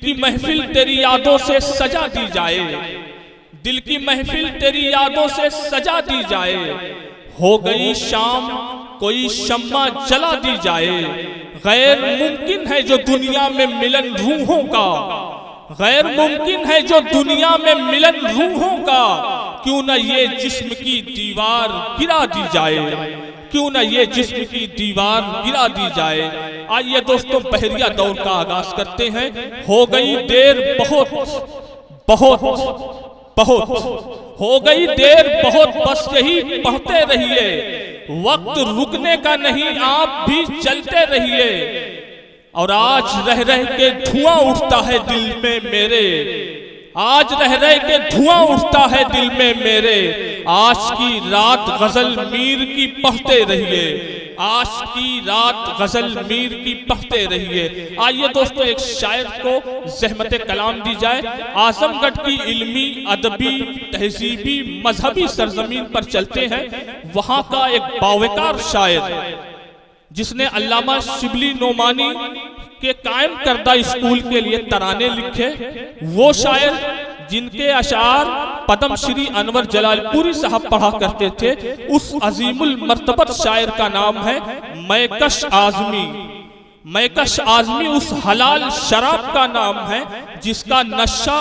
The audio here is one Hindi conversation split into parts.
की महफिल तेरी यादों से सजा दी जाए, दिल की महफिल तेरी यादों से सजा दी जाए, हो गई शाम कोई शम्मा जला दी जाए। गैर मुमकिन है जो दुनिया में मिलन रूहों का, गैर मुमकिन है जो दुनिया में मिलन रूहों का, क्यों ना ये जिस्म की दीवार गिरा दी जाए, क्यों ना ये जिस्म की दीवार गिरा दी जाए। आइए दोस्तों बहरिया दौर का आगाज करते हैं। हो गई देर बहुत बहुत बहुत, हो गई देर बहुत, बस यही पढ़ते रहिए, वक्त रुकने का नहीं आप भी चलते रहिए। और आज रह रह के धुआं उठता है दिल में मेरे, आज रह रह के धुआं उठता है दिल में मेरे। आज की रात गजल मीर की पढ़ते रहिए, आज की रात गजल मीर की पढ़ते रहिए। आइए दोस्तों एक शायर को ज़हमत कलाम दी जाए। आजमगढ़ की इल्मी, अदबी, तहजीबी, मजहबी सरजमीन पर चलते हैं। वहाँ का एक बावकार शायर जिसने अल्लामा शिबली नोमानी के कायम करदा स्कूल के लिए तराने लिखे, वो शायर जिनके अशार पद्म श्री अनवर जलालपुरी साहब पढ़ा करते थे, उस अजीमुल मर्तबत शायर का नाम है मैकश आजमी। मैकश आजमी उस हलाल शराब का नाम है जिसका नशा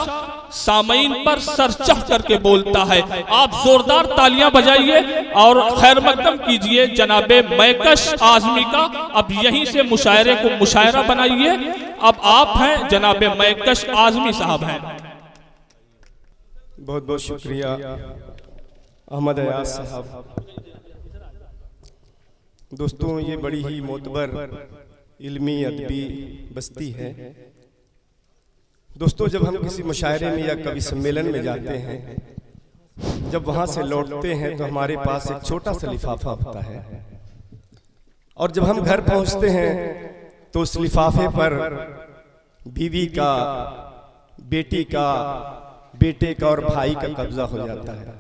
सामईन पर सर चढ़ करके बोलता है। आप जोरदार तालियां बजाइए और खैर मकदम कीजिए जनाबे मैकश आजमी का। अब यहीं से मुशायरे को मुशायरा बनाइए। अब आप हैं जनाबे मैकश आजमी साहब हैं। बहुत बहुत शुक्रिया अहमद अयाज साहब। दोस्तों ये बड़ी ही मोतबर इल्मी अदबी बस्ती है। दोस्तों जब हम किसी मुशायरे में या कवि सम्मेलन में जाते हैं, जब वहाँ से लौटते हैं तो हमारे पास एक छोटा सा लिफाफा होता है, और जब हम घर पहुँचते हैं तो उस लिफाफे पर बीवी का, बेटी का, बेटे का और भाई का कब्जा हो जाता है।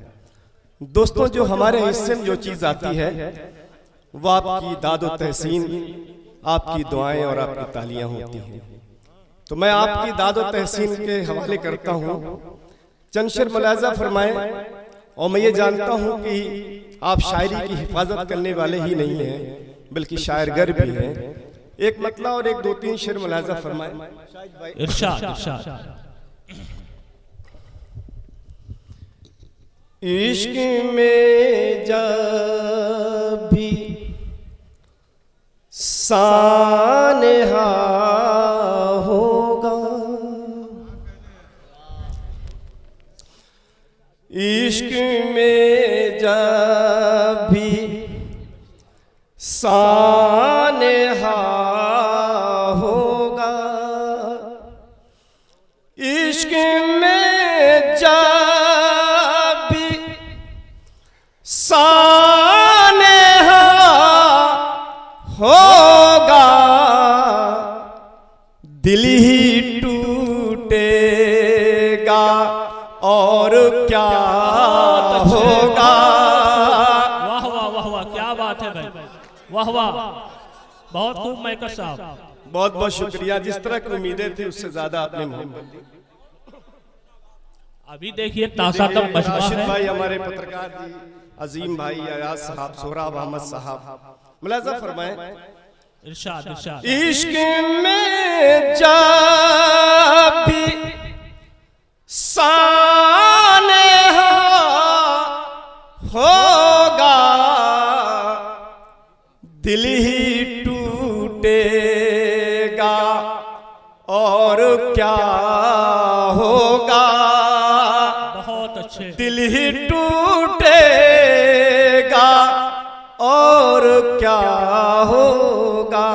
दोस्तों जो हमारे हिस्से में जो चीज़ आती है वो आपकी दादो तहसीन, आपकी दुआएं और आपकी तालियां होती हैं। तो मैं आपकी दादो तहसीन के हवाले करता हूँ। चंद शेर मुलाजा फरमाएं। और मैं ये जानता हूँ कि आप शायरी की हिफाजत करने वाले ही नहीं हैं बल्कि शायरगर भी हैं। एक मतला और एक दो तीन शेर मुलाजा फरमाएं। इरशाद इरशाद। इश्क में जब भी सानहा होगा, इश्क में जब भी सानहा होगा, इश्क में जब भी सानहा होगा, दिल ही टूटेगा और क्या होगा। वाह वाह वाह वाह, क्या बात है भाई, वाह वाह, बहुत खूब मैकश साहब, बहुत बहुत शुक्रिया। जिस तरह की उम्मीदें थी उससे ज्यादा आपने मोहब्बत दी। अभी देखिए तासादम मजमा राशिद है। भाई हमारे पत्रकार जी, अजीम भाई अयाज साहब, सोहराब अहमद साहब, मुलाजा फरमाएं। इरशाद इरशाद। इश्क में जब भी सानहा होगा, दिल ही टूटेगा और क्या होगा। बहुत अच्छे। दिल ही टूटेगा और क्या होगा।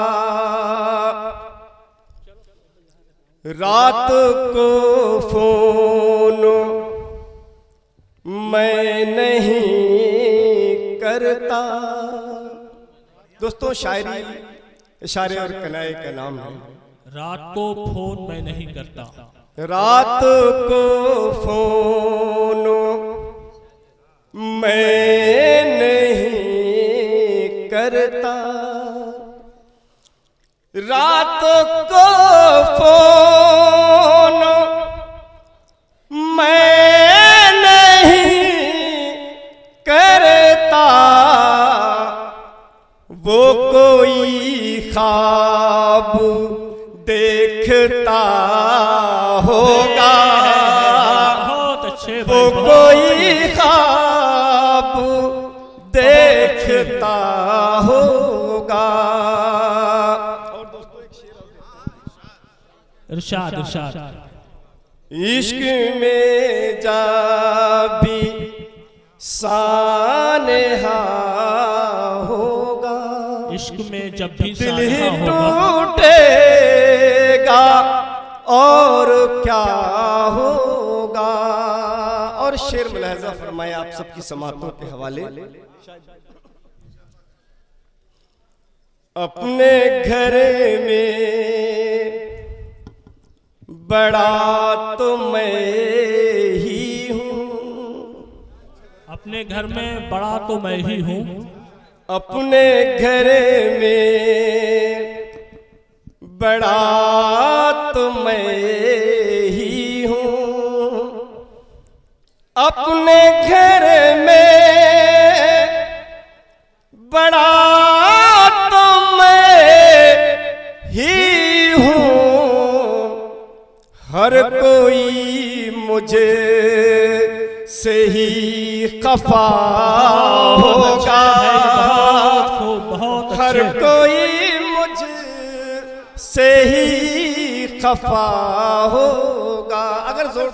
रात को फोन मैं नहीं करता। दोस्तों शायरी इशारे और कनाए का नाम है। रात को फोन मैं नहीं करता, रात को फोन मैं नहीं करता, रात को फोन देखता होगा, बहुत अच्छे वो भाई, कोई ख्वाब देखता होगा। इरशाद इरशाद। इश्क में जा भी सानहा होगा, इश्क में जब भी दिल ही सानहा होगा, टूटेगा और क्या होगा। और शेर मुलाहजा फरमाए आप सबकी समातों के हवाले। अपने घर में बड़ा तो मैं ही हूँ, अपने घर में बड़ा तो मैं ही हूँ, अपने घर में बड़ा तो मैं ही हूँ, अपने घर में बड़ा तो मैं ही हूँ, हर कोई मुझे से ही खफा होगा, बहुत हर अच्छे। कोई मुझ से ही खफा होगा। अगर जोर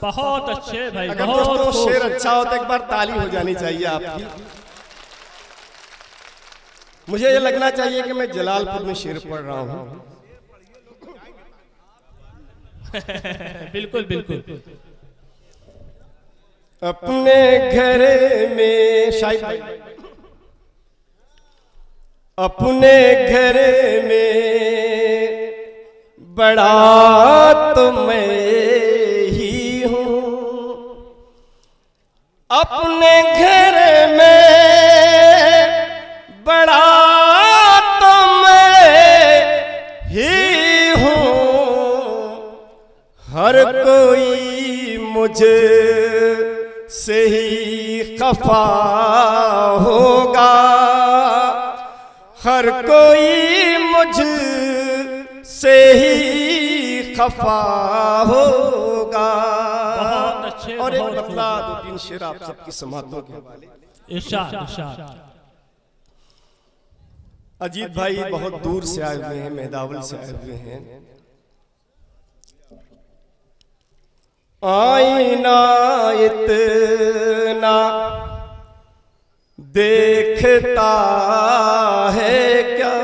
बहुत अच्छे भाई, अगर बहुत दोस्तों खूब। शेर अच्छा हो तो एक बार ताली हो जानी चाहिए आपकी। मुझे ये लगना चाहिए कि मैं जलालपुर में शेर पढ़ रहा हूँ। बिल्कुल बिल्कुल। अपने घर में शायद अपने घर में बड़ा तो मैं ही हूँ, अपने घर में बड़ा तो मैं ही हूँ, हर कोई मुझे से ही खफा होगा, हर कोई मुझ से ही खफा होगा। बहुत अच्छे, और एक बहुत बतला खूब। दो तीन शेर आप सबकी समातों के हवाले। इरशाद इरशाद। अजीत भाई बहुत दूर से आए हुए हैं, मेहदावल से आए हुए हैं। आईना इतना देखता है क्या,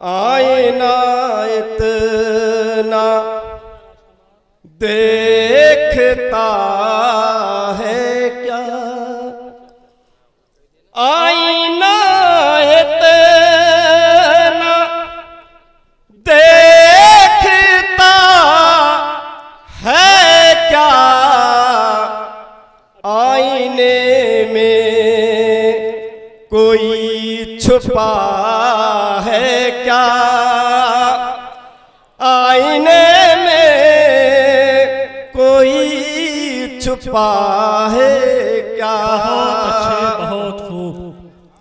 आईना इतना देखता है क्या, आईना इतना देखता है क्या, आईने में कोई छुपा है क्या, आईने में कोई छुपा है क्या। बहुत अच्छे, बहुत खूब।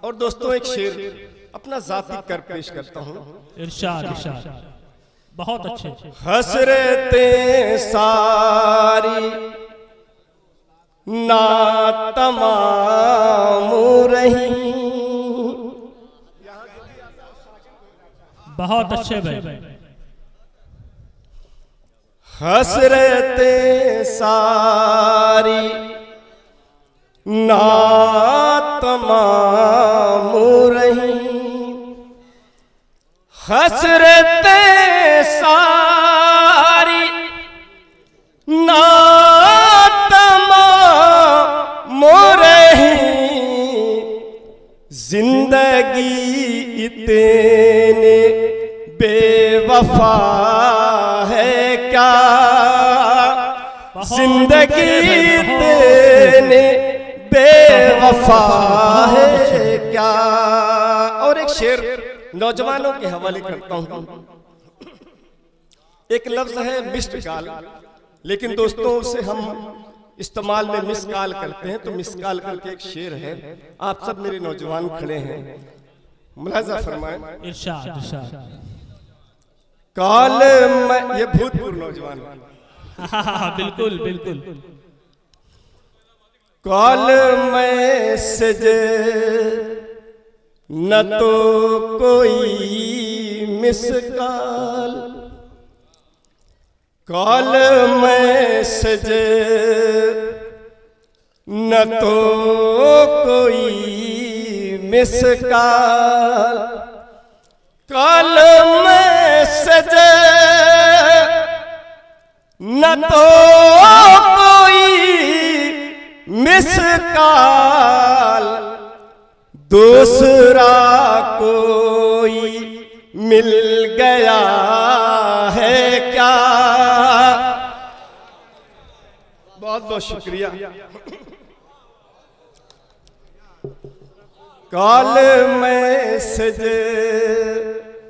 और दोस्तों एक शेर अपना जाती कर पेश करता हूँ। इरशाद इरशाद। बहुत अच्छे। हसरतें सारी ना तमाम रही, बहुत अच्छे भाई। हसरतें सारी ना तमाम रही, हसरतें सारी ना तमाम रही, जिंदगी इतने बेवफा है क्या, जिंदगी इतने बेवफा है क्या। और एक शेर नौजवानों के हवाले करता हूं। एक लफ्ज है मिस्ड कॉल, लेकिन दोस्तों उसे हम इस्तेमाल में मिस कॉल करते हैं, तो मिस कॉल करके एक शेर है, आप सब मेरे नौजवान खड़े हैं, मुलाजा फरमाएं। इरशाद इरशाद। कॉल में, ये भूतपूर्व नौजवान, बिल्कुल बिल्कुल। कॉल मैसेज न तो कोई मिस कॉल, कॉल मैसेज न तो कोई मिस कॉल, कॉल मैसेज न तो कोई मिस कॉल, दूसरा कोई मिल गया है क्या। बहुत बहुत शुक्रिया। कॉल मैसेज,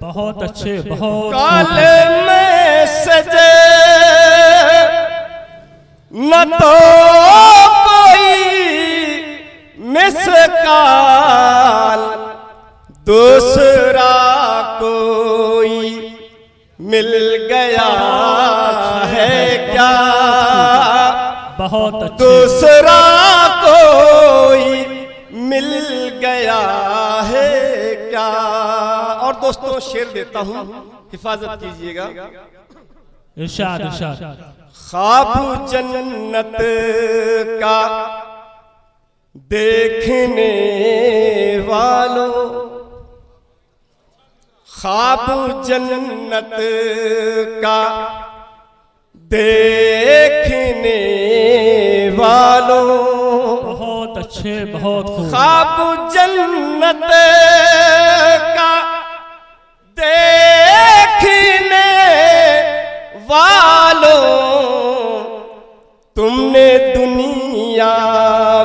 बहुत अच्छे, बहुत। कॉल मैसेज न तो मिस कॉल, दूसरा कोई मिल गया है क्या, बहुत अच्छे। दूसरा कोई मिल गया है क्या। और दोस्तों शेर देता हूं, हिफाजत कीजिएगा। इरशाद इरशाद। ख्वाब जन्नत का देखने वालों, ख्वाब जन्नत का देखने वालों, बहुत अच्छे, बहुत खूब। ख्वाब जन्नत का देखने वालों, तुमने दुनिया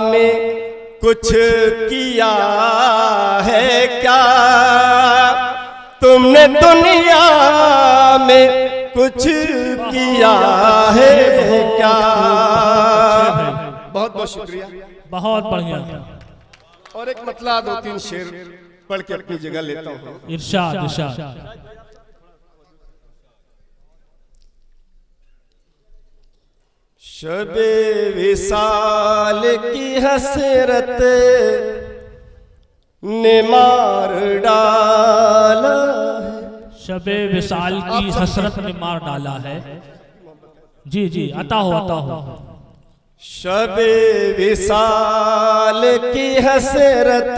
में कुछ किया है क्या, तुमने दुनिया में कुछ किया है क्या। बहुत बहुत शुक्रिया, बहुत बढ़िया। और एक मतला दो तीन शेर पढ़ के अपनी जगह लेता हूँ। इरशाद इरशाद। शबे विसाल की हसरत ने मार डाला है, शबे विसाल की हसरत ने मार डाला है। जी जी, अता हो। शबे विसाल की हसरत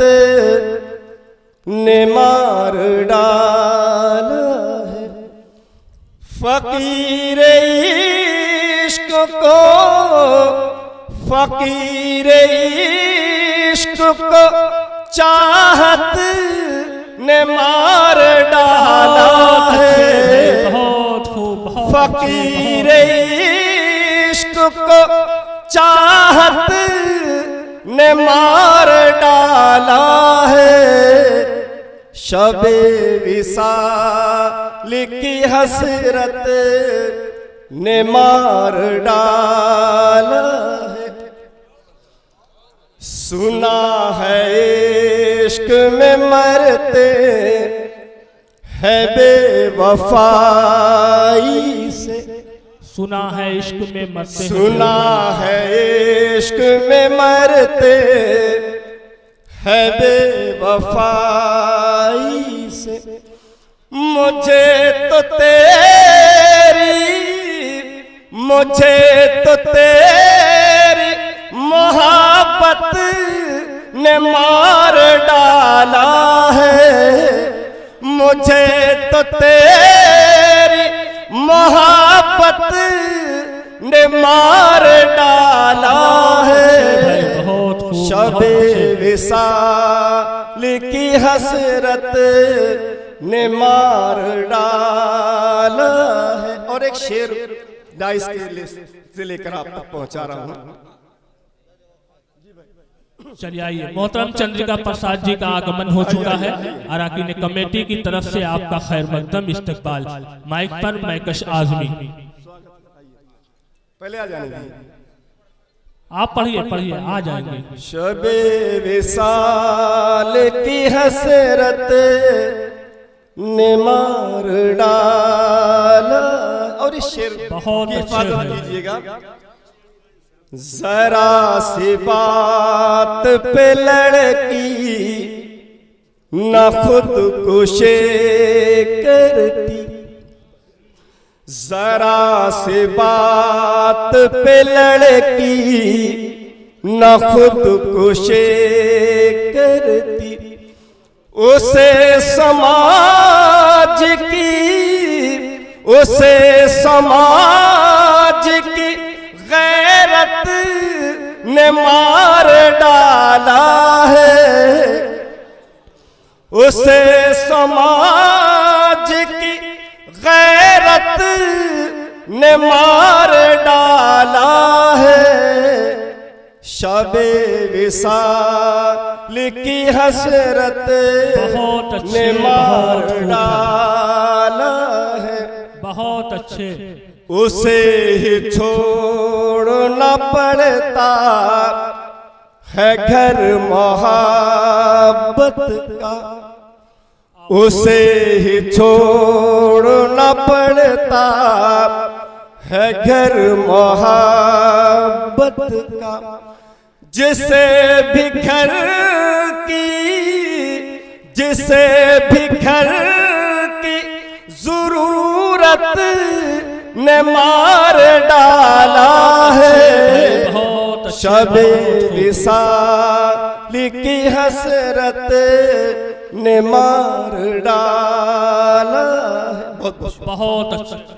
ने मार डाला है, फकीर इश्क को, फकीर इश्क को चाहत ने मार डाला है, बहुत खूब। फकीर इश्क को चाहत ने मार डाला है, शबे विसाल की हसरत ने मार डाला है। सुना है इश्क में मरते है बेवफाई से, सुना है इश्क में मरते, सुना है इश्क में मरते है बेवफाई से। मुझे तो तेरी मोहब्बत ने मार डाला है, मुझे तो तेरी मोहब्बत ने मार डाला है, शबे विसाल की हसरत ने मार डाला है। और एक शेर डाइस के से लेकर आप तक पहुंचा रहा हूं। चलिए आइए, मोहतरम चंद्रिका प्रसाद जी का आगमन हो चुका है। अराकीन कमेटी की तरफ से आपका खैर मकदम इस्तकबाल। माइक पर मैकश आजमी। पहले आ जाने आप पढ़िए पढ़िए आ जाएंगे। शबे विसाल की हसरत ने मार डाला। और इस शेर बहुत की अच्छे हिफाजत हैं। कीजिएगा। जरा सी बात पे लड़की न खुद कुशे करती, जरा सी बात पे लड़की न खुद कुशे करती, उसे समाज की गैरत ने मार डाला है, उसे समाज की गैरत ने मार डाला है। शबे विसाल की हसरत ने मार डाला है। बहुत अच्छे। उसे ही छोड़ना पड़ता है घर मोहब्बत का, उसे ही छोड़ना पड़ता है घर मोहब्बत का। जिसे भी घर की जरूरत ने मार डाला है। शबे विसाल की हसरत ने मार डाला है। बहुत अच्छा।